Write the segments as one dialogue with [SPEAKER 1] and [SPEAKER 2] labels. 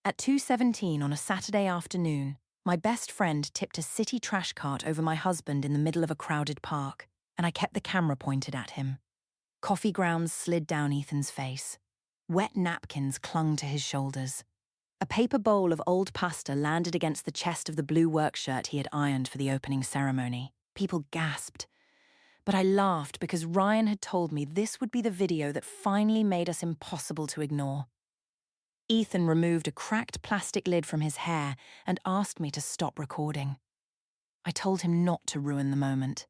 [SPEAKER 1] At 2:17 on a Saturday afternoon, my best friend tipped a city trash cart over my husband in the middle of a crowded park, and I kept the camera pointed at him. Coffee grounds slid down Ethan's face. Wet napkins clung to his shoulders. A paper bowl of old pasta landed against the chest of the blue work shirt he had ironed for the opening ceremony. People gasped. But I laughed because Ryan had told me this would be the video that finally made us impossible to ignore. Ethan removed a cracked plastic lid from his hair and asked me to stop recording. I told him not to ruin the moment.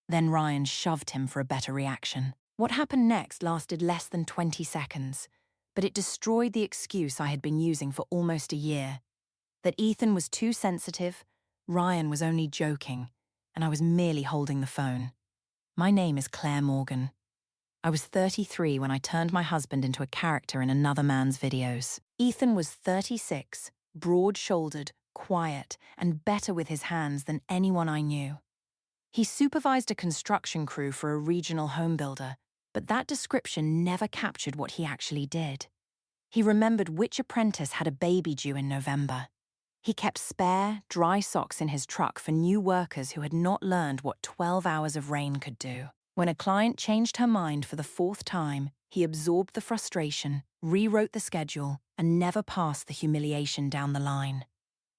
[SPEAKER 1] Then Ryan shoved him for a better reaction. What happened next lasted less than 20 seconds, but it destroyed the excuse I had been using for almost a year. That Ethan was too sensitive, Ryan was only joking, and I was merely holding the phone. My name is Claire Morgan. I was 33 when I turned my husband into a character in another man's videos. Ethan was 36, broad-shouldered, quiet, and better with his hands than anyone I knew. He supervised a construction crew for a regional home builder, but that description never captured what he actually did. He remembered which apprentice had a baby due in November. He kept spare, dry socks in his truck for new workers who had not learned what 12 hours of rain could do. When a client changed her mind for the 4th time, he absorbed the frustration, rewrote the schedule, and never passed the humiliation down the line.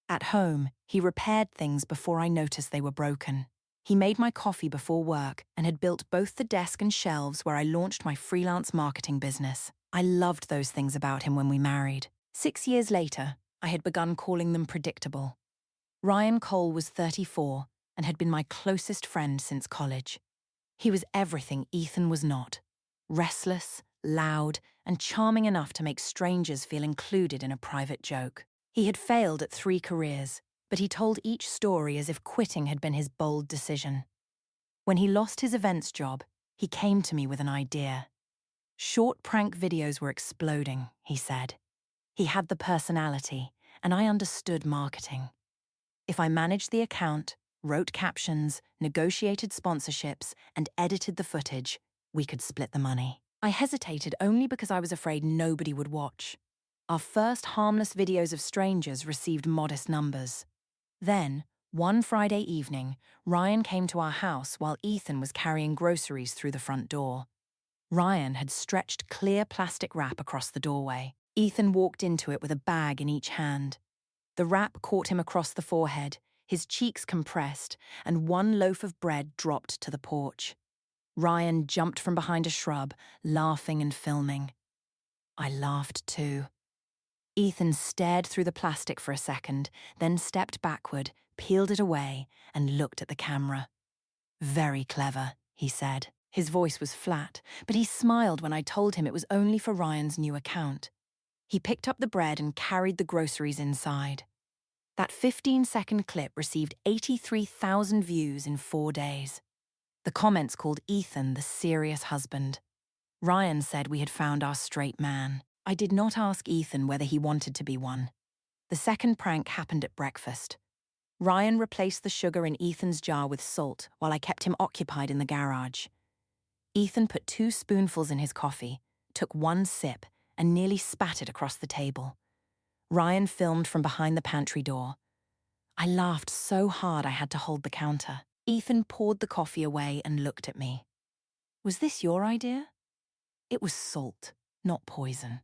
[SPEAKER 1] At home, he repaired things before I noticed they were broken. He made my coffee before work and had built both the desk and shelves where I launched my freelance marketing business. I loved those things about him when we married. 6 years later, I had begun calling them predictable. Ryan Cole was 34 and had been my closest friend since college. He was everything Ethan was not: restless, loud, and charming enough to make strangers feel included in a private joke. He had failed at 3 careers, but he told each story as if quitting had been his bold decision. When he lost his events job, he came to me with an idea. Short prank videos were exploding, he said. He had the personality, and I understood marketing. If I managed the account, wrote captions, negotiated sponsorships, and edited the footage, we could split the money. I hesitated only because I was afraid nobody would watch. Our first harmless videos of strangers received modest numbers. Then, one Friday evening, Ryan came to our house while Ethan was carrying groceries through the front door. Ryan had stretched clear plastic wrap across the doorway. Ethan walked into it with a bag in each hand. The wrap caught him across the forehead, his cheeks compressed, and one loaf of bread dropped to the porch. Ryan jumped from behind a shrub, laughing and filming. I laughed too. Ethan stared through the plastic for a second, then stepped backward, peeled it away, and looked at the camera. "Very clever," he said. His voice was flat, but he smiled when I told him it was only for Ryan's new account. He picked up the bread and carried the groceries inside. That 15-second clip received 83,000 views in 4 days. The comments called Ethan the serious husband. Ryan said we had found our straight man. I did not ask Ethan whether he wanted to be one. The second prank happened at breakfast. Ryan replaced the sugar in Ethan's jar with salt while I kept him occupied in the garage. Ethan put 2 spoonfuls in his coffee, took 1 sip, and nearly spat it across the table. Ryan filmed from behind the pantry door. I laughed so hard I had to hold the counter. Ethan poured the coffee away and looked at me. "Was this your idea?" It was salt, not poison.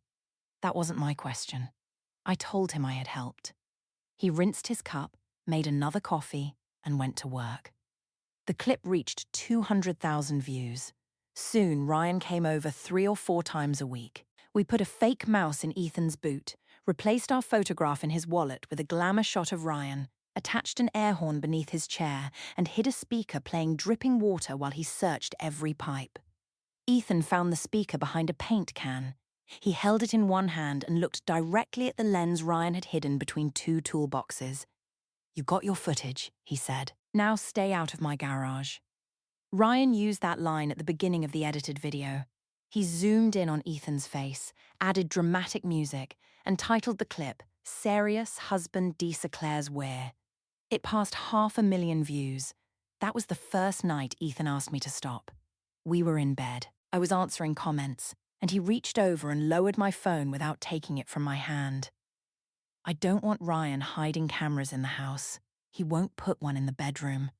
[SPEAKER 1] That wasn't my question. I told him I had helped. He rinsed his cup, made another coffee, and went to work. The clip reached 200,000 views. Soon, Ryan came over 3 or 4 times a week. We put a fake mouse in Ethan's boot, replaced our photograph in his wallet with a glamour shot of Ryan, attached an air horn beneath his chair, and hid a speaker playing dripping water while he searched every pipe. Ethan found the speaker behind a paint can. He held it in one hand and looked directly at the lens Ryan had hidden between 2 toolboxes. "You got your footage," he said. "Now stay out of my garage." Ryan used that line at the beginning of the edited video. He zoomed in on Ethan's face, added dramatic music, and titled the clip, "Serious Husband Declares Where." It passed 500,000 views. That was the first night Ethan asked me to stop. We were in bed. I was answering comments, and he reached over and lowered my phone without taking it from my hand. I don't want Ryan hiding cameras in the house. He won't put one in the bedroom.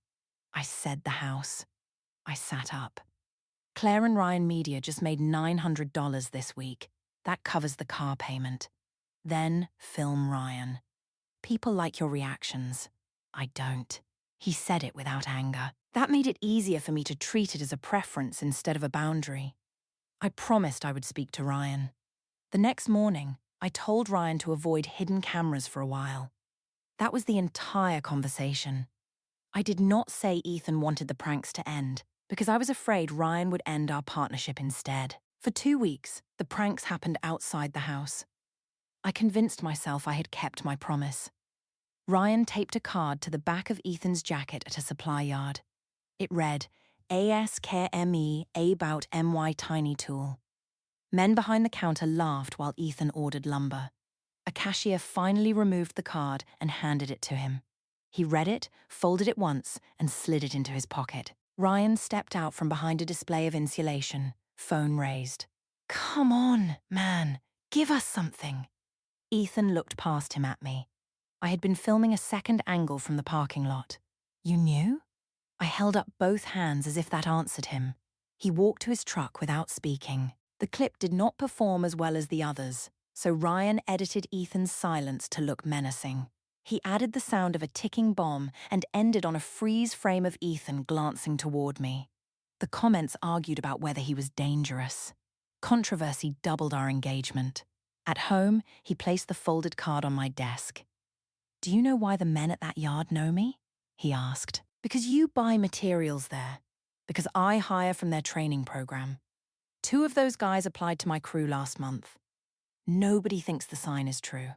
[SPEAKER 1] I said the house. I sat up. Claire and Ryan Media just made $900 this week. That covers the car payment. Then film Ryan. People like your reactions. I don't. He said it without anger. That made it easier for me to treat it as a preference instead of a boundary. I promised I would speak to Ryan. The next morning, I told Ryan to avoid hidden cameras for a while. That was the entire conversation. I did not say Ethan wanted the pranks to end, because I was afraid Ryan would end our partnership instead. For 2 weeks, the pranks happened outside the house. I convinced myself I had kept my promise. Ryan taped a card to the back of Ethan's jacket at a supply yard. It read, ASKME About MY Tiny Tool. Men behind the counter laughed while Ethan ordered lumber. A cashier finally removed the card and handed it to him. He read it, folded it once, and slid it into his pocket. Ryan stepped out from behind a display of insulation, phone raised. Come on, man, give us something. Ethan looked past him at me. I had been filming a second angle from the parking lot. You knew? I held up both hands as if that answered him. He walked to his truck without speaking. The clip did not perform as well as the others, so Ryan edited Ethan's silence to look menacing. He added the sound of a ticking bomb and ended on a freeze frame of Ethan glancing toward me. The comments argued about whether he was dangerous. Controversy doubled our engagement. At home, he placed the folded card on my desk. Do you know why the men at that yard know me? He asked. Because you buy materials there. Because I hire from their training program. 2 of those guys applied to my crew last month. Nobody thinks the sign is true.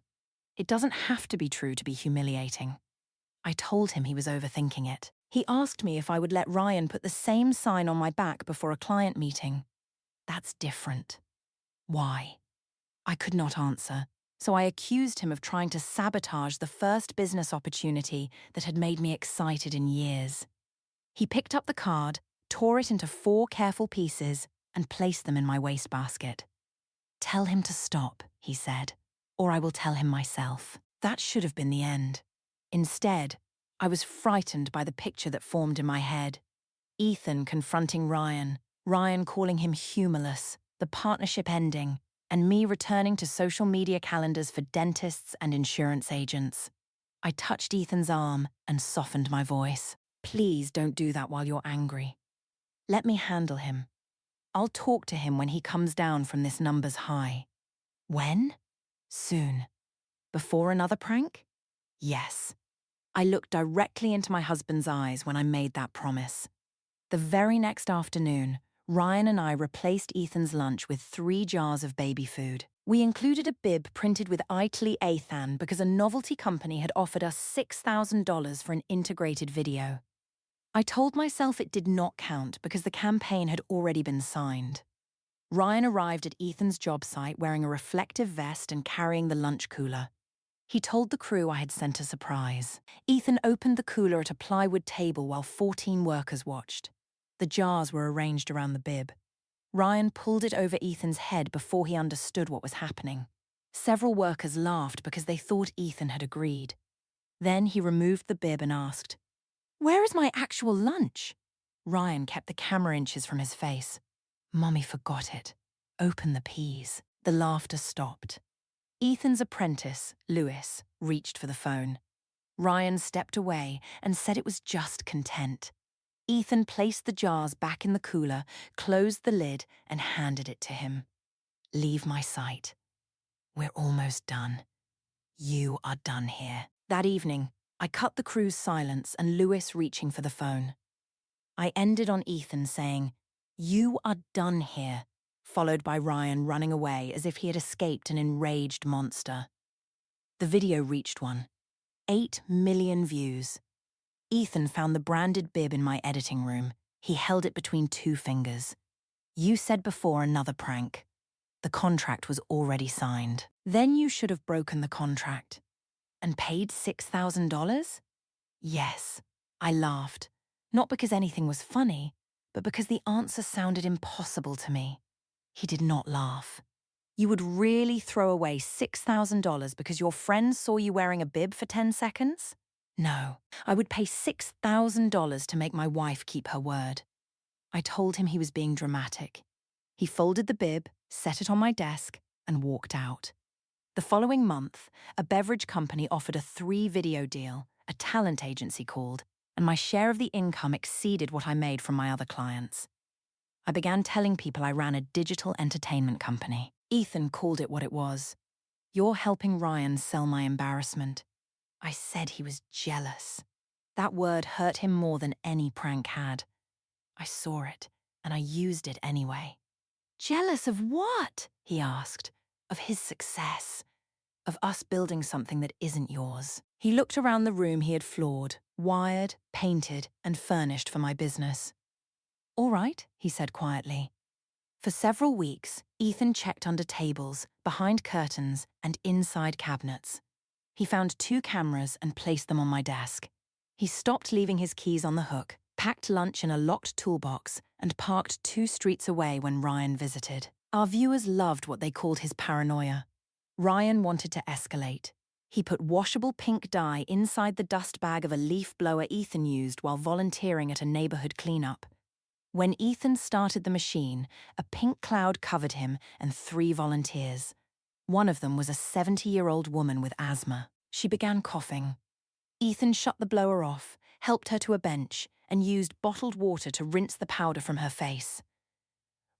[SPEAKER 1] It doesn't have to be true to be humiliating. I told him he was overthinking it. He asked me if I would let Ryan put the same sign on my back before a client meeting. That's different. Why? I could not answer, so I accused him of trying to sabotage the first business opportunity that had made me excited in years. He picked up the card, tore it into 4 careful pieces, and placed them in my wastebasket. Tell him to stop, he said, or I will tell him myself. That should have been the end. Instead, I was frightened by the picture that formed in my head. Ethan confronting Ryan, Ryan calling him humorless, the partnership ending, and me returning to social media calendars for dentists and insurance agents. I touched Ethan's arm and softened my voice. Please don't do that while you're angry. Let me handle him. I'll talk to him when he comes down from this numbers high. When? Soon. Before another prank? Yes. I looked directly into my husband's eyes when I made that promise. The very next afternoon, Ryan and I replaced Ethan's lunch with 3 jars of baby food. We included a bib printed with Itali Athan because a novelty company had offered us $6,000 for an integrated video. I told myself it did not count because the campaign had already been signed. Ryan arrived at Ethan's job site wearing a reflective vest and carrying the lunch cooler. He told the crew I had sent a surprise. Ethan opened the cooler at a plywood table while 14 workers watched. The jars were arranged around the bib. Ryan pulled it over Ethan's head before he understood what was happening. Several workers laughed because they thought Ethan had agreed. Then he removed the bib and asked, "Where is my actual lunch?" Ryan kept the camera inches from his face. "Mummy forgot it. Open the peas." The laughter stopped. Ethan's apprentice, Lewis, reached for the phone. Ryan stepped away and said it was just content. Ethan placed the jars back in the cooler, closed the lid, and handed it to him. "Leave my sight. We're almost done. You are done here." That evening, I cut the crew's silence and Lewis reaching for the phone. I ended on Ethan saying, "You are done here," followed by Ryan running away as if he had escaped an enraged monster. The video reached 8 million views. Ethan found the branded bib in my editing room. He held it between 2 fingers. "You said before another prank. The contract was already signed. Then you should have broken the contract. And paid $6,000? Yes." I laughed, not because anything was funny, but because the answer sounded impossible to me. He did not laugh. You would really throw away $6,000 because your friend saw you wearing a bib for 10 seconds? No, I would pay $6,000 to make my wife keep her word. I told him he was being dramatic. He folded the bib, set it on my desk, and walked out. The following month, a beverage company offered a 3-video deal, a talent agency called, and my share of the income exceeded what I made from my other clients. I began telling people I ran a digital entertainment company. Ethan called it what it was. You're helping Ryan sell my embarrassment. I said he was jealous. That word hurt him more than any prank had. I saw it, and I used it anyway. Jealous of what? He asked. Of his success. Of us building something that isn't yours. He looked around the room he had floored, wired, painted, and furnished for my business. All right, he said quietly. For several weeks, Ethan checked under tables, behind curtains, and inside cabinets. He found 2 cameras and placed them on my desk. He stopped leaving his keys on the hook, packed lunch in a locked toolbox, and parked 2 streets away when Ryan visited. Our viewers loved what they called his paranoia. Ryan wanted to escalate. He put washable pink dye inside the dust bag of a leaf blower Ethan used while volunteering at a neighborhood cleanup. When Ethan started the machine, a pink cloud covered him and 3 volunteers. One of them was a 70-year-old woman with asthma. She began coughing. Ethan shut the blower off, helped her to a bench, and used bottled water to rinse the powder from her face.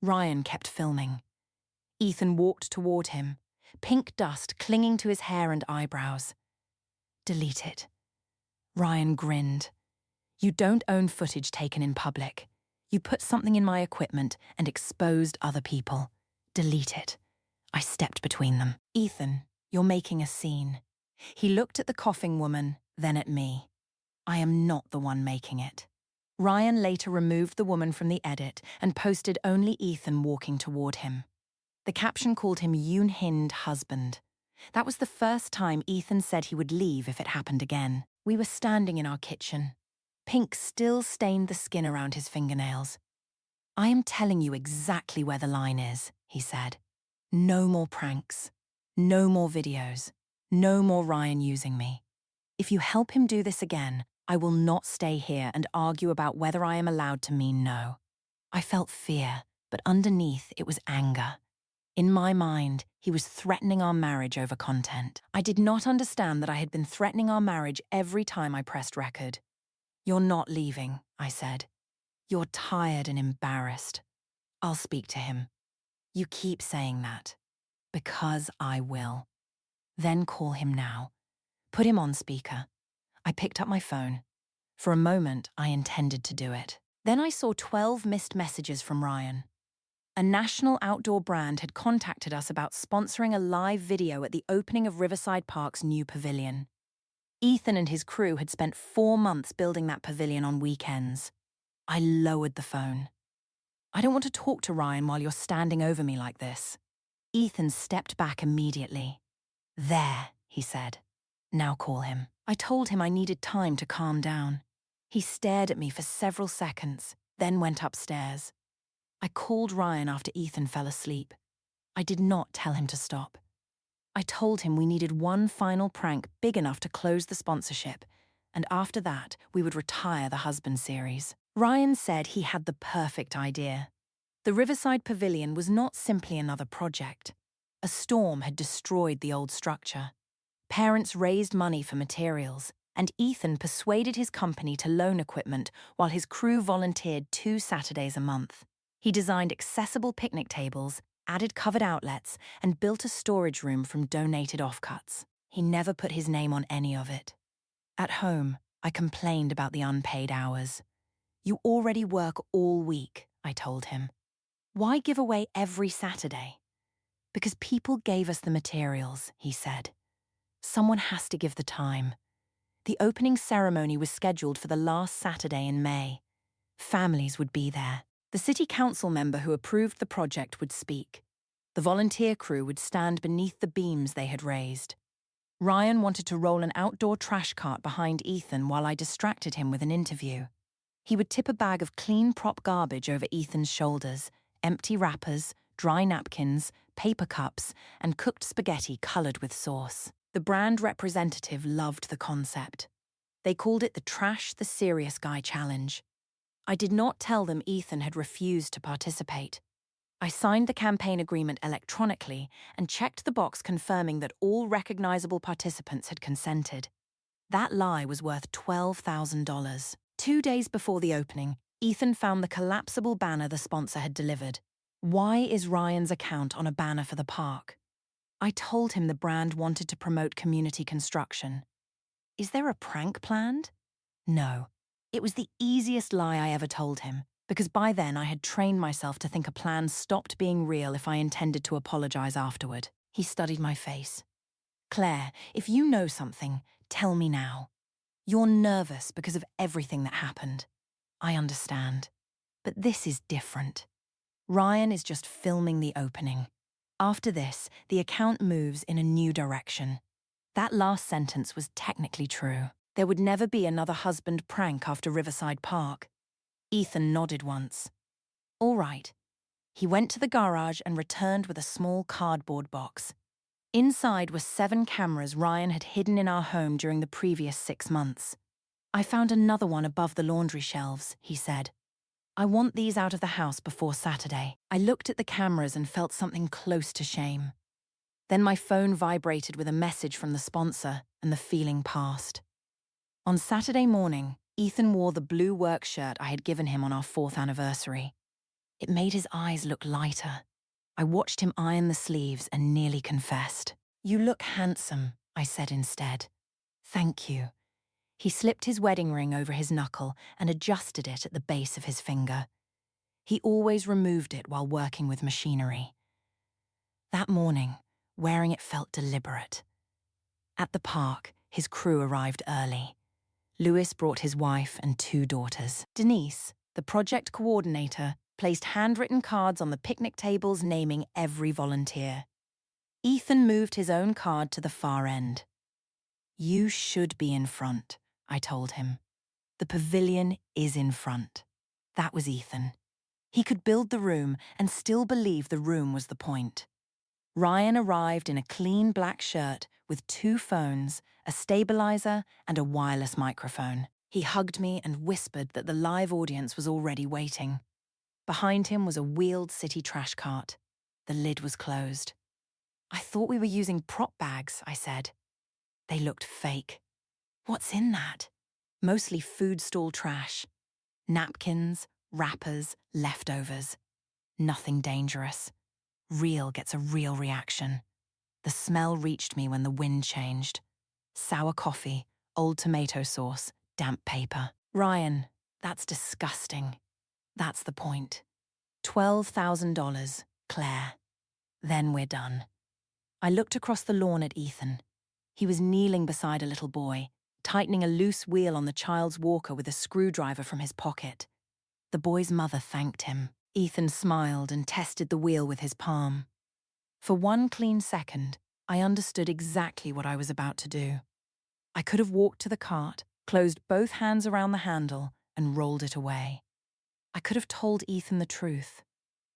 [SPEAKER 1] Ryan kept filming. Ethan walked toward him, pink dust clinging to his hair and eyebrows. Delete it. Ryan grinned. You don't own footage taken in public. You put something in my equipment and exposed other people. Delete it. I stepped between them. Ethan, you're making a scene. He looked at the coughing woman, then at me. I am not the one making it. Ryan later removed the woman from the edit and posted only Ethan walking toward him. The caption called him Yoon-Hind husband. That was the first time Ethan said he would leave if it happened again. We were standing in our kitchen. Pink still stained the skin around his fingernails. I am telling you exactly where the line is, he said. No more pranks. No more videos. No more Ryan using me. If you help him do this again, I will not stay here and argue about whether I am allowed to mean no. I felt fear, but underneath it was anger. In my mind, he was threatening our marriage over content. I did not understand that I had been threatening our marriage every time I pressed record. You're not leaving, I said. You're tired and embarrassed. I'll speak to him. You keep saying that. Because I will. Then call him now. Put him on speaker. I picked up my phone. For a moment, I intended to do it. Then I saw 12 missed messages from Ryan. A national outdoor brand had contacted us about sponsoring a live video at the opening of Riverside Park's new pavilion. Ethan and his crew had spent 4 months building that pavilion on weekends. I lowered the phone. I don't want to talk to Ryan while you're standing over me like this. Ethan stepped back immediately. There, he said. Now call him. I told him I needed time to calm down. He stared at me for several seconds, then went upstairs. I called Ryan after Ethan fell asleep. I did not tell him to stop. I told him we needed one final prank big enough to close the sponsorship, and after that, we would retire the husband series. Ryan said he had the perfect idea. The Riverside Pavilion was not simply another project. A storm had destroyed the old structure. Parents raised money for materials, and Ethan persuaded his company to loan equipment while his crew volunteered 2 Saturdays a month. He designed accessible picnic tables, added covered outlets, and built a storage room from donated offcuts. He never put his name on any of it. At home, I complained about the unpaid hours. You already work all week, I told him. Why give away every Saturday? Because people gave us the materials, he said. Someone has to give the time. The opening ceremony was scheduled for the last Saturday in May. Families would be there. The city council member who approved the project would speak. The volunteer crew would stand beneath the beams they had raised. Ryan wanted to roll an outdoor trash cart behind Ethan while I distracted him with an interview. He would tip a bag of clean prop garbage over Ethan's shoulders, empty wrappers, dry napkins, paper cups, and cooked spaghetti colored with sauce. The brand representative loved the concept. They called it the Trash the Serious Guy Challenge. I did not tell them Ethan had refused to participate. I signed the campaign agreement electronically and checked the box confirming that all recognizable participants had consented. That lie was worth $12,000. 2 days before the opening, Ethan found the collapsible banner the sponsor had delivered. Why is Ryan's account on a banner for the park? I told him the brand wanted to promote community construction. Is there a prank planned? No. It was the easiest lie I ever told him, because by then I had trained myself to think a plan stopped being real if I intended to apologize afterward. He studied my face. Claire, if you know something, tell me now. You're nervous because of everything that happened. I understand. But this is different. Ryan is just filming the opening. After this, the account moves in a new direction. That last sentence was technically true. There would never be another husband prank after Riverside Park. Ethan nodded once. All right. He went to the garage and returned with a small cardboard box. Inside were 7 cameras Ryan had hidden in our home during the previous 6 months. I found another one above the laundry shelves, he said. I want these out of the house before Saturday. I looked at the cameras and felt something close to shame. Then my phone vibrated with a message from the sponsor, and the feeling passed. On Saturday morning, Ethan wore the blue work shirt I had given him on our 4th anniversary. It made his eyes look lighter. I watched him iron the sleeves and nearly confessed. You look handsome, I said instead. Thank you. He slipped his wedding ring over his knuckle and adjusted it at the base of his finger. He always removed it while working with machinery. That morning, wearing it felt deliberate. At the park, his crew arrived early. Lewis brought his wife and 2 daughters. Denise, the project coordinator, placed handwritten cards on the picnic tables naming every volunteer. Ethan moved his own card to the far end. You should be in front, I told him. The pavilion is in front. That was Ethan. He could build the room and still believe the room was the point. Ryan arrived in a clean black shirt with 2 phones, a stabilizer, and a wireless microphone. He hugged me and whispered that the live audience was already waiting. Behind him was a wheeled city trash cart. The lid was closed. I thought we were using prop bags, I said. They looked fake. What's in that? Mostly food stall trash. Napkins, wrappers, leftovers. Nothing dangerous. Real gets a real reaction. The smell reached me when the wind changed. Sour coffee, old tomato sauce, damp paper. Ryan, that's disgusting. That's the point. $12,000, Claire. Then we're done. I looked across the lawn at Ethan. He was kneeling beside a little boy, tightening a loose wheel on the child's walker with a screwdriver from his pocket. The boy's mother thanked him. Ethan smiled and tested the wheel with his palm. For one clean second, I understood exactly what I was about to do. I could have walked to the cart, closed both hands around the handle, and rolled it away. I could have told Ethan the truth.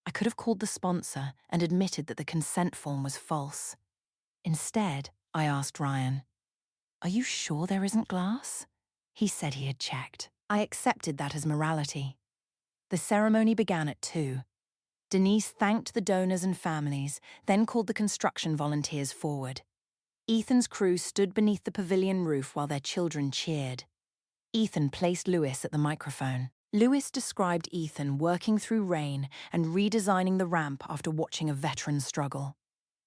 [SPEAKER 1] I could have called the sponsor and admitted that the consent form was false. Instead, I asked Ryan, "Are you sure there isn't glass?" He said he had checked. I accepted that as morality. The ceremony began at 2. Denise thanked the donors and families, then called the construction volunteers forward. Ethan's crew stood beneath the pavilion roof while their children cheered. Ethan placed Lewis at the microphone. Lewis described Ethan working through rain and redesigning the ramp after watching a veteran struggle.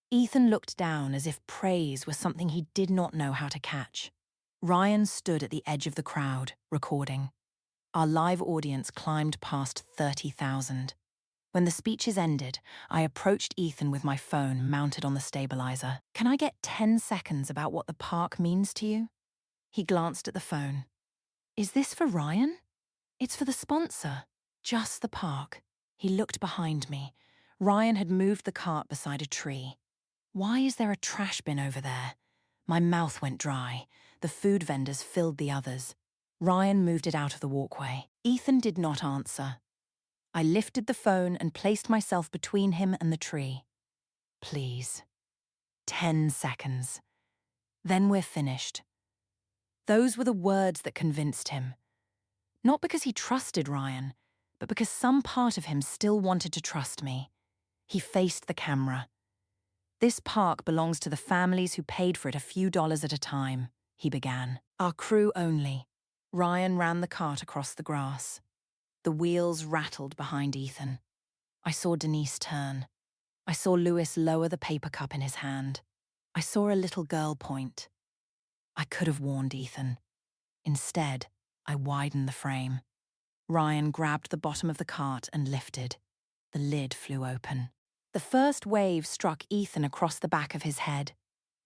[SPEAKER 1] Ethan looked down as if praise was something he did not know how to catch. Ryan stood at the edge of the crowd, recording. Our live audience climbed past 30,000. When the speeches ended, I approached Ethan with my phone mounted on the stabilizer. Can I get 10 seconds about what the park means to you? He glanced at the phone. Is this for Ryan? It's for the sponsor. Just the park. He looked behind me. Ryan had moved the cart beside a tree. Why is there a trash bin over there? My mouth went dry. The food vendors filled the others. Ryan moved it out of the walkway. Ethan did not answer. I lifted the phone and placed myself between him and the tree. Please. 10 seconds. Then we're finished. Those were the words that convinced him. Not because he trusted Ryan, but because some part of him still wanted to trust me. He faced the camera. This park belongs to the families who paid for it a few dollars at a time, he began. Our crew only. Ryan ran the cart across the grass. The wheels rattled behind Ethan. I saw Denise turn. I saw Lewis lower the paper cup in his hand. I saw a little girl point. I could have warned Ethan. Instead, I widened the frame. Ryan grabbed the bottom of the cart and lifted. The lid flew open. The first wave struck Ethan across the back of his head.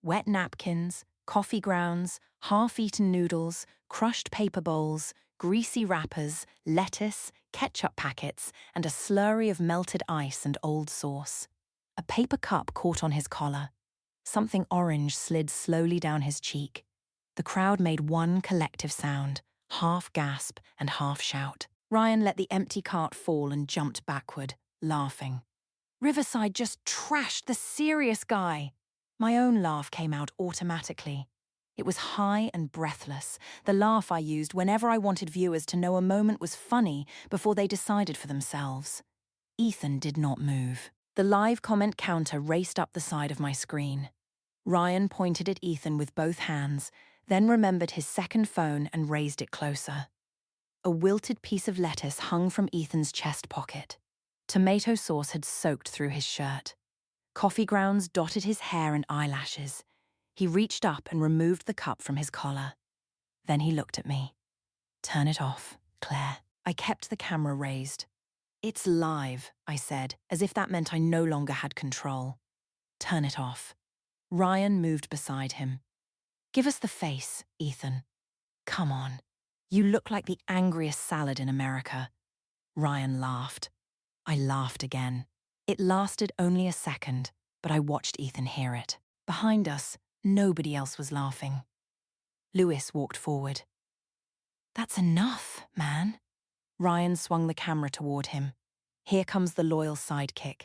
[SPEAKER 1] Wet napkins, coffee grounds, half-eaten noodles, crushed paper bowls, greasy wrappers, lettuce, ketchup packets, and a slurry of melted ice and old sauce. A paper cup caught on his collar. Something orange slid slowly down his cheek. The crowd made one collective sound, half gasp and half shout. Ryan let the empty cart fall and jumped backward, laughing. Riverside just trashed the serious guy. My own laugh came out automatically. It was high and breathless, the laugh I used whenever I wanted viewers to know a moment was funny before they decided for themselves. Ethan did not move. The live comment counter raced up the side of my screen. Ryan pointed at Ethan with both hands, then remembered his second phone and raised it closer. A wilted piece of lettuce hung from Ethan's chest pocket. Tomato sauce had soaked through his shirt. Coffee grounds dotted his hair and eyelashes. He reached up and removed the cup from his collar. Then he looked at me. Turn it off, Claire. I kept the camera raised. It's live, I said, as if that meant I no longer had control. Turn it off. Ryan moved beside him. Give us the face, Ethan. Come on. You look like the angriest salad in America. Ryan laughed. I laughed again. It lasted only a second, but I watched Ethan hear it. Behind us, nobody else was laughing. Lewis walked forward. That's enough, man. Ryan swung the camera toward him. Here comes the loyal sidekick.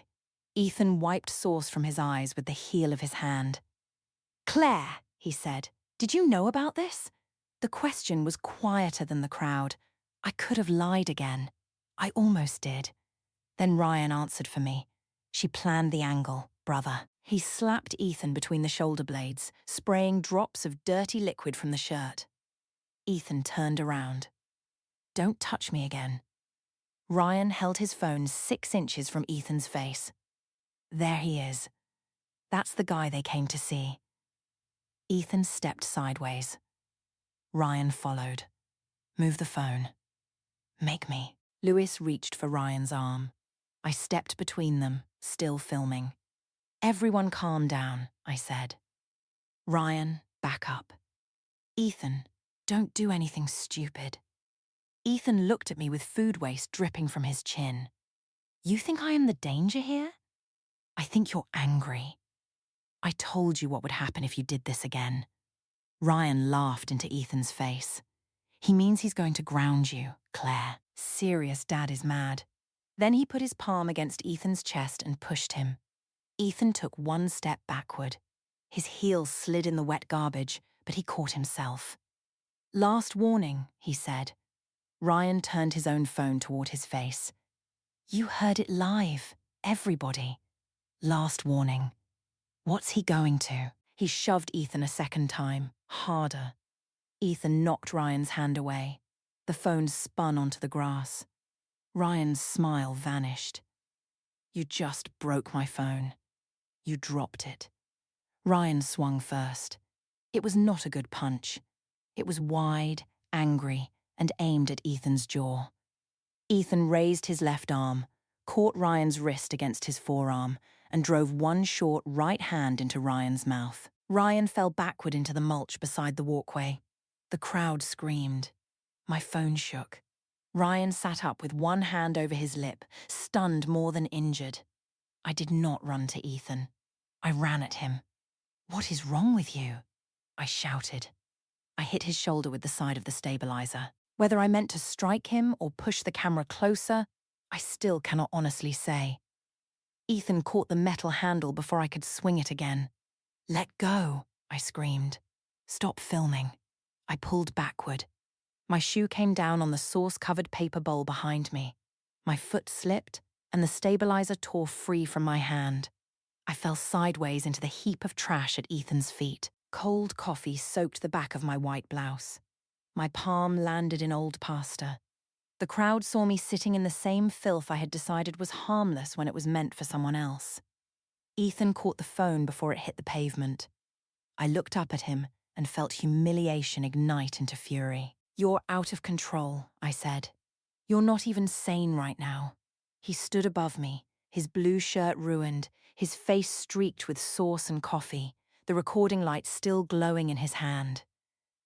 [SPEAKER 1] Ethan wiped sauce from his eyes with the heel of his hand. Claire, he said, did you know about this? The question was quieter than the crowd. I could have lied again. I almost did. Then Ryan answered for me. She planned the angle, brother. He slapped Ethan between the shoulder blades, spraying drops of dirty liquid from the shirt. Ethan turned around. Don't touch me again. Ryan held his phone 6 inches from Ethan's face. There he is. That's the guy they came to see. Ethan stepped sideways. Ryan followed. Move the phone. Make me. Lewis reached for Ryan's arm. I stepped between them, still filming. Everyone calm down, I said. Ryan, back up. Ethan, don't do anything stupid. Ethan looked at me with food waste dripping from his chin. You think I am the danger here? I think you're angry. I told you what would happen if you did this again. Ryan laughed into Ethan's face. He means he's going to ground you, Claire. Serious dad is mad. Then he put his palm against Ethan's chest and pushed him. Ethan took 1 step backward. His heel slid in the wet garbage, but he caught himself. Last warning, he said. Ryan turned his own phone toward his face. You heard it live, everybody. Last warning. What's he going to? He shoved Ethan a second time, harder. Ethan knocked Ryan's hand away. The phone spun onto the grass. Ryan's smile vanished. You just broke my phone. You dropped it. Ryan swung first. It was not a good punch. It was wide, angry, and aimed at Ethan's jaw. Ethan raised his left arm, caught Ryan's wrist against his forearm, and drove one short right hand into Ryan's mouth. Ryan fell backward into the mulch beside the walkway. The crowd screamed. My phone shook. Ryan sat up with one hand over his lip, stunned more than injured. I did not run to Ethan. I ran at him. What is wrong with you? I shouted. I hit his shoulder with the side of the stabilizer. Whether I meant to strike him or push the camera closer, I still cannot honestly say. Ethan caught the metal handle before I could swing it again. "Let go," I screamed. "Stop filming." I pulled backward. My shoe came down on the sauce-covered paper bowl behind me. My foot slipped, and the stabilizer tore free from my hand. I fell sideways into the heap of trash at Ethan's feet. Cold coffee soaked the back of my white blouse. My palm landed in old pasta. The crowd saw me sitting in the same filth I had decided was harmless when it was meant for someone else. Ethan caught the phone before it hit the pavement. I looked up at him and felt humiliation ignite into fury. "You're out of control," I said. "You're not even sane right now." He stood above me, his blue shirt ruined, his face streaked with sauce and coffee, the recording light still glowing in his hand.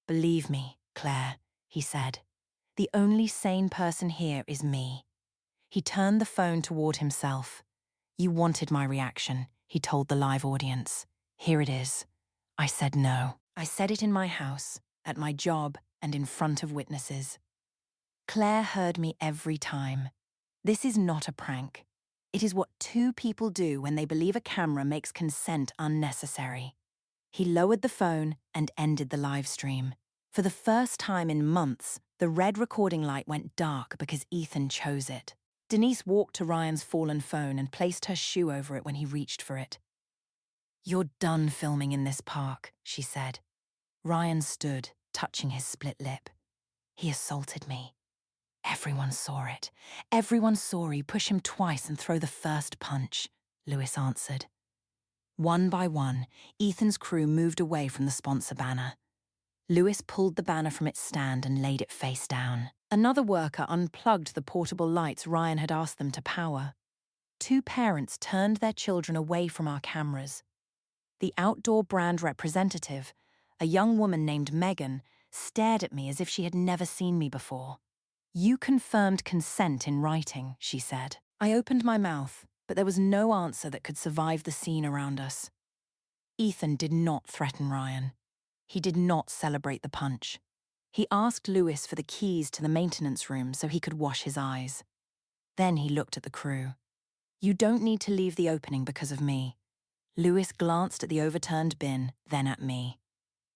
[SPEAKER 1] "Believe me, Claire," he said. "The only sane person here is me." He turned the phone toward himself. "You wanted my reaction," he told the live audience. "Here it is." I said no. I said it in my house, at my job, and in front of witnesses. Claire heard me every time. This is not a prank. It is what two people do when they believe a camera makes consent unnecessary. He lowered the phone and ended the live stream. For the first time in months, the red recording light went dark because Ethan chose it. Denise walked to Ryan's fallen phone and placed her shoe over it when he reached for it. "You're done filming in this park," she said. Ryan stood, touching his split lip. "He assaulted me. Everyone saw it. Everyone saw you push him twice and throw the first punch," Lewis answered. One by one, Ethan's crew moved away from the sponsor banner. Lewis pulled the banner from its stand and laid it face down. Another worker unplugged the portable lights Ryan had asked them to power. Two parents turned their children away from our cameras. The outdoor brand representative, a young woman named Megan, stared at me as if she had never seen me before. "You confirmed consent in writing," she said. I opened my mouth, but there was no answer that could survive the scene around us. Ethan did not threaten Ryan. He did not celebrate the punch. He asked Lewis for the keys to the maintenance room so he could wash his eyes. Then he looked at the crew. "You don't need to leave the opening because of me." Lewis glanced at the overturned bin, then at me.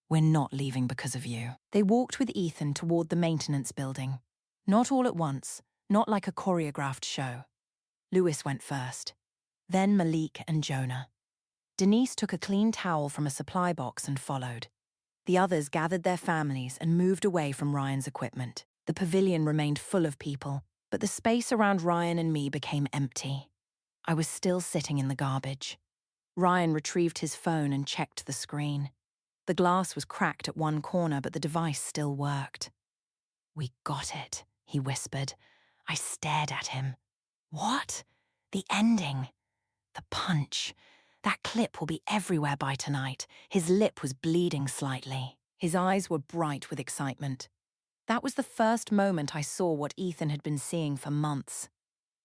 [SPEAKER 1] "We're not leaving because of you." They walked with Ethan toward the maintenance building. Not all at once, not like a choreographed show. Lewis went first, then Malik and Jonah. Denise took a clean towel from a supply box and followed. The others gathered their families and moved away from Ryan's equipment. The pavilion remained full of people, but the space around Ryan and me became empty. I was still sitting in the garbage. Ryan retrieved his phone and checked the screen. The glass was cracked at one corner, but the device still worked. "We got it," he whispered. I stared at him. "What? The ending? The punch? That clip will be everywhere by tonight." His lip was bleeding slightly. His eyes were bright with excitement. That was the first moment I saw what Ethan had been seeing for months.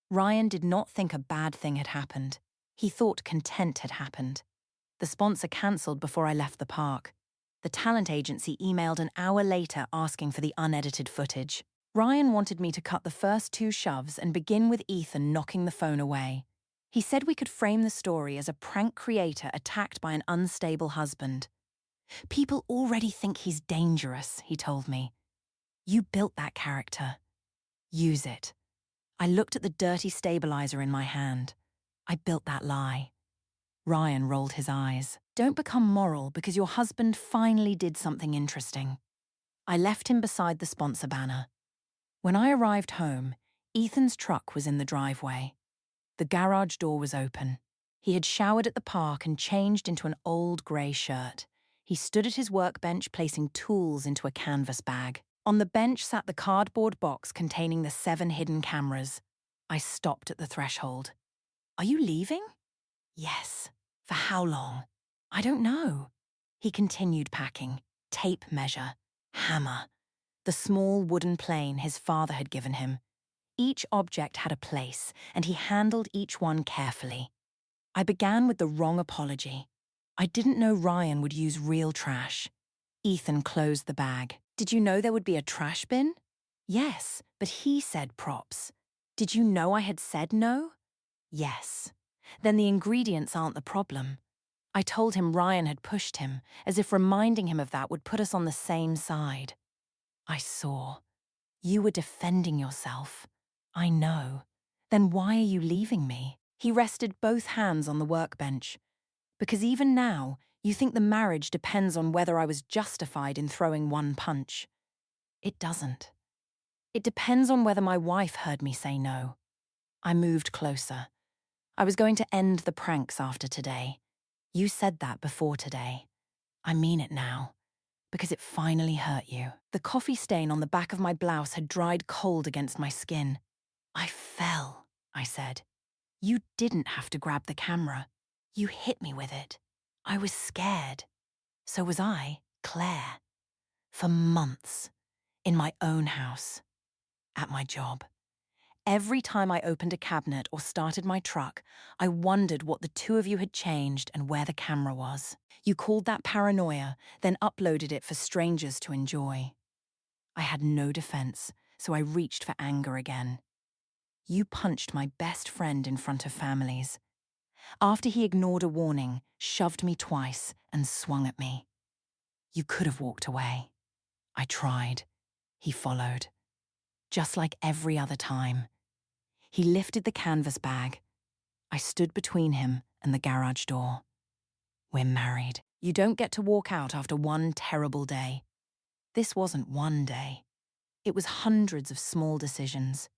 [SPEAKER 1] Ryan did not think a bad thing had happened. He thought content had happened. The sponsor cancelled before I left the park. The talent agency emailed an hour later asking for the unedited footage. Ryan wanted me to cut the first two shoves and begin with Ethan knocking the phone away. He said we could frame the story as a prank creator attacked by an unstable husband. "People already think he's dangerous," he told me. "You built that character. Use it." I looked at the dirty stabilizer in my hand. I built that lie. Ryan rolled his eyes. "Don't become moral because your husband finally did something interesting." I left him beside the sponsor banner. When I arrived home, Ethan's truck was in the driveway. The garage door was open. He had showered at the park and changed into an old grey shirt. He stood at his workbench placing tools into a canvas bag. On the bench sat the cardboard box containing the 7 hidden cameras. I stopped at the threshold. "Are you leaving?" "Yes." "For how long?" "I don't know." He continued packing. Tape measure. Hammer. The small wooden plane his father had given him. Each object had a place, and he handled each one carefully. I began with the wrong apology. I didn't know Ryan would use real trash. Ethan closed the bag. "Did you know there would be a trash bin?" "Yes, but he said props." Did you know I had said no? Yes. Then the ingredients aren't the problem. I told him Ryan had pushed him, as if reminding him of that would put us on the same side. I saw. You were defending yourself. I know. Then why are you leaving me? He rested both hands on the workbench. Because even now, you think the marriage depends on whether I was justified in throwing one punch. It doesn't. It depends on whether my wife heard me say no. I moved closer. I was going to end the pranks after today. You said that before today. I mean it now. Because it finally hurt you. The coffee stain on the back of my blouse had dried cold against my skin. I fell, I said. You didn't have to grab the camera. You hit me with it. I was scared. So was I, Claire. For months. In my own house. At my job. Every time I opened a cabinet or started my truck, I wondered what the two of you had changed and where the camera was. You called that paranoia, then uploaded it for strangers to enjoy. I had no defense, so I reached for anger again. You punched my best friend in front of families. After he ignored a warning, shoved me twice, and swung at me. You could have walked away. I tried. He followed. Just like every other time. He lifted the canvas bag. I stood between him and the garage door. We're married. You don't get to walk out after one terrible day. This wasn't one day. It was hundreds of small decisions.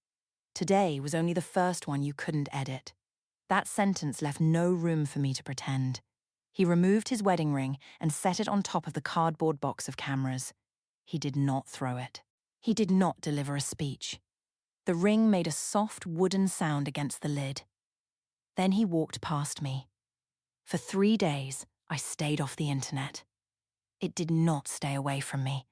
[SPEAKER 1] Today was only the first one you couldn't edit. That sentence left no room for me to pretend. He removed his wedding ring and set it on top of the cardboard box of cameras. He did not throw it. He did not deliver a speech. The ring made a soft wooden sound against the lid. Then he walked past me. For 3 days, I stayed off the internet. It did not stay away from me.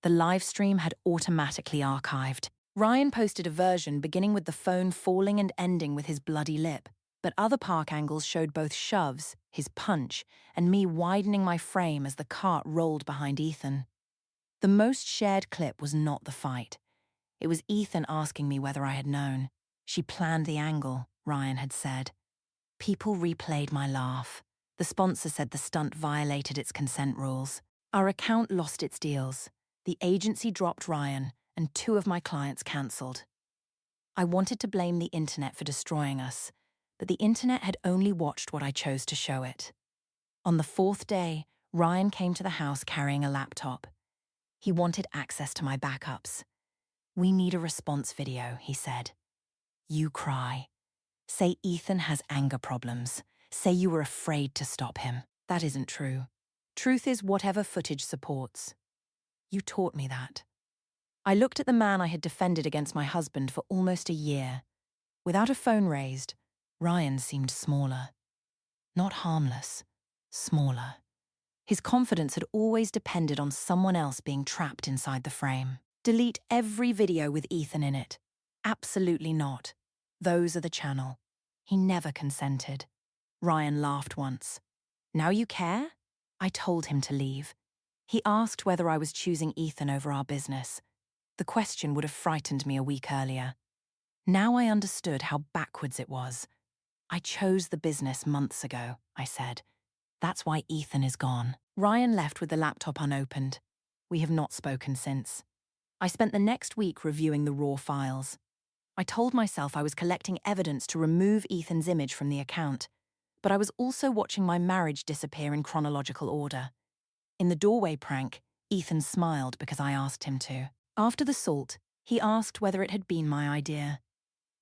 [SPEAKER 1] The live stream had automatically archived. Ryan posted a version beginning with the phone falling and ending with his bloody lip, but other park angles showed both shoves, his punch, and me widening my frame as the cart rolled behind Ethan. The most shared clip was not the fight. It was Ethan asking me whether I had known. She planned the angle, Ryan had said. People replayed my laugh. The sponsor said the stunt violated its consent rules. Our account lost its deals. The agency dropped Ryan, and 2 of my clients cancelled. I wanted to blame the internet for destroying us, but the internet had only watched what I chose to show it. On the 4th day, Ryan came to the house carrying a laptop. He wanted access to my backups. We need a response video, he said. You cry. Say Ethan has anger problems. Say you were afraid to stop him. That isn't true. Truth is whatever footage supports. You taught me that. I looked at the man I had defended against my husband for almost a year. Without a phone raised, Ryan seemed smaller. Not harmless, smaller. His confidence had always depended on someone else being trapped inside the frame. Delete every video with Ethan in it. Absolutely not. Those are the channel. He never consented. Ryan laughed once. Now you care? I told him to leave. He asked whether I was choosing Ethan over our business. The question would have frightened me a week earlier. Now I understood how backwards it was. I chose the business months ago, I said. That's why Ethan is gone. Ryan left with the laptop unopened. We have not spoken since. I spent the next week reviewing the raw files. I told myself I was collecting evidence to remove Ethan's image from the account, but I was also watching my marriage disappear in chronological order. In the doorway prank, Ethan smiled because I asked him to. After the salt, he asked whether it had been my idea.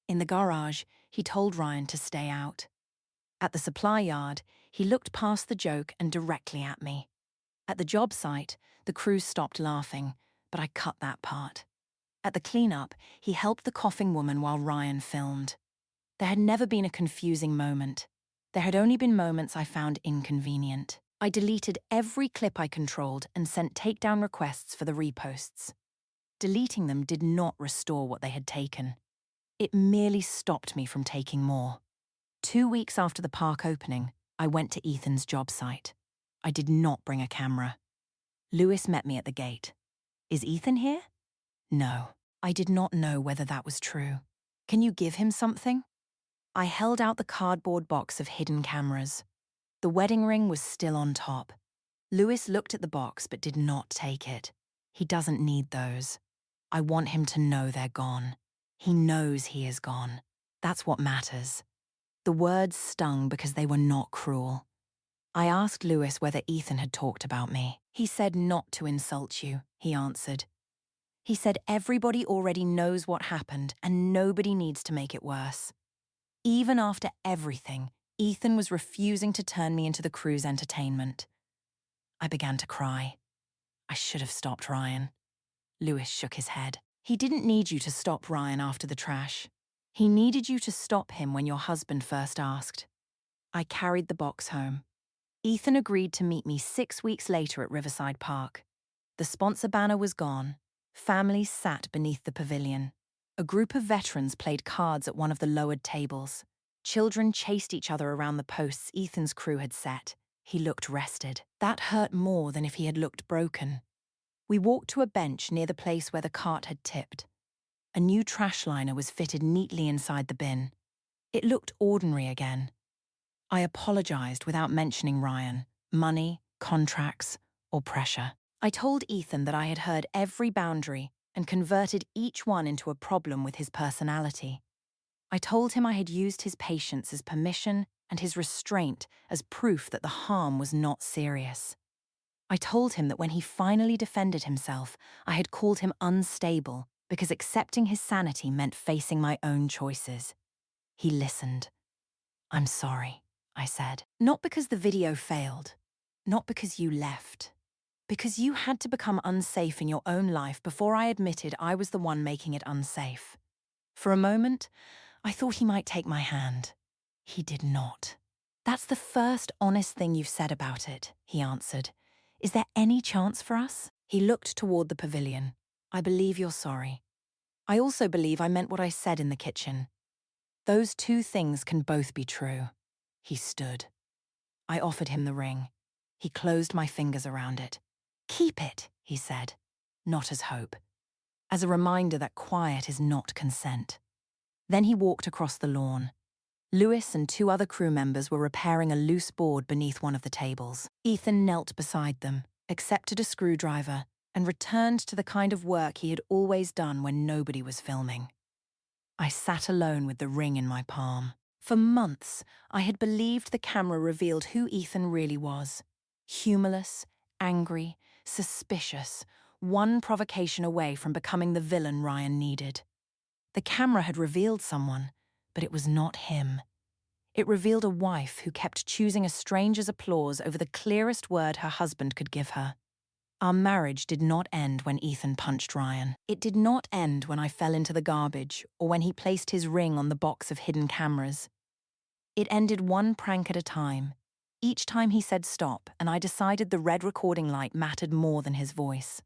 [SPEAKER 1] In the garage, he told Ryan to stay out. At the supply yard, he looked past the joke and directly at me. At the job site, the crew stopped laughing, but I cut that part. At the cleanup, he helped the coughing woman while Ryan filmed. There had never been a confusing moment. There had only been moments I found inconvenient. I deleted every clip I controlled and sent takedown requests for the reposts. Deleting them did not restore what they had taken. It merely stopped me from taking more. 2 weeks after the park opening, I went to Ethan's job site. I did not bring a camera. Lewis met me at the gate. Is Ethan here? No, I did not know whether that was true. Can you give him something? I held out the cardboard box of hidden cameras. The wedding ring was still on top. Lewis looked at the box but did not take it. He doesn't need those. I want him to know they're gone. He knows he is gone. That's what matters. The words stung because they were not cruel. I asked Lewis whether Ethan had talked about me. He said not to insult you, he answered. He said everybody already knows what happened and nobody needs to make it worse. Even after everything, Ethan was refusing to turn me into the crew's entertainment. I began to cry. I should have stopped Ryan. Lewis shook his head. He didn't need you to stop Ryan after the trash. He needed you to stop him when your husband first asked. I carried the box home. Ethan agreed to meet me 6 weeks later at Riverside Park. The sponsor banner was gone. Families sat beneath the pavilion. A group of veterans played cards at one of the lowered tables. Children chased each other around the posts Ethan's crew had set. He looked rested. That hurt more than if he had looked broken. We walked to a bench near the place where the cart had tipped. A new trash liner was fitted neatly inside the bin. It looked ordinary again. I apologized without mentioning Ryan, money, contracts, or pressure. I told Ethan that I had heard every boundary and converted each one into a problem with his personality. I told him I had used his patience as permission and his restraint as proof that the harm was not serious. I told him that when he finally defended himself, I had called him unstable because accepting his sanity meant facing my own choices. He listened. I'm sorry, I said. Not because the video failed, not because you left. Because you had to become unsafe in your own life before I admitted I was the one making it unsafe. For a moment, I thought he might take my hand. He did not. That's the first honest thing you've said about it, he answered. Is there any chance for us? He looked toward the pavilion. I believe you're sorry. I also believe I meant what I said in the kitchen. Those two things can both be true. He stood. I offered him the ring. He closed my fingers around it. Keep it, he said, not as hope. As a reminder that quiet is not consent. Then he walked across the lawn. Lewis and 2 other crew members were repairing a loose board beneath one of the tables. Ethan knelt beside them, accepted a screwdriver, and returned to the kind of work he had always done when nobody was filming. I sat alone with the ring in my palm. For months, I had believed the camera revealed who Ethan really was. Humorless, angry, suspicious, one provocation away from becoming the villain Ryan needed. The camera had revealed someone, but it was not him. It revealed a wife who kept choosing a stranger's applause over the clearest word her husband could give her. Our marriage did not end when Ethan punched Ryan. It did not end when I fell into the garbage or when he placed his ring on the box of hidden cameras. It ended one prank at a time. Each time he said stop, and I decided the red recording light mattered more than his voice.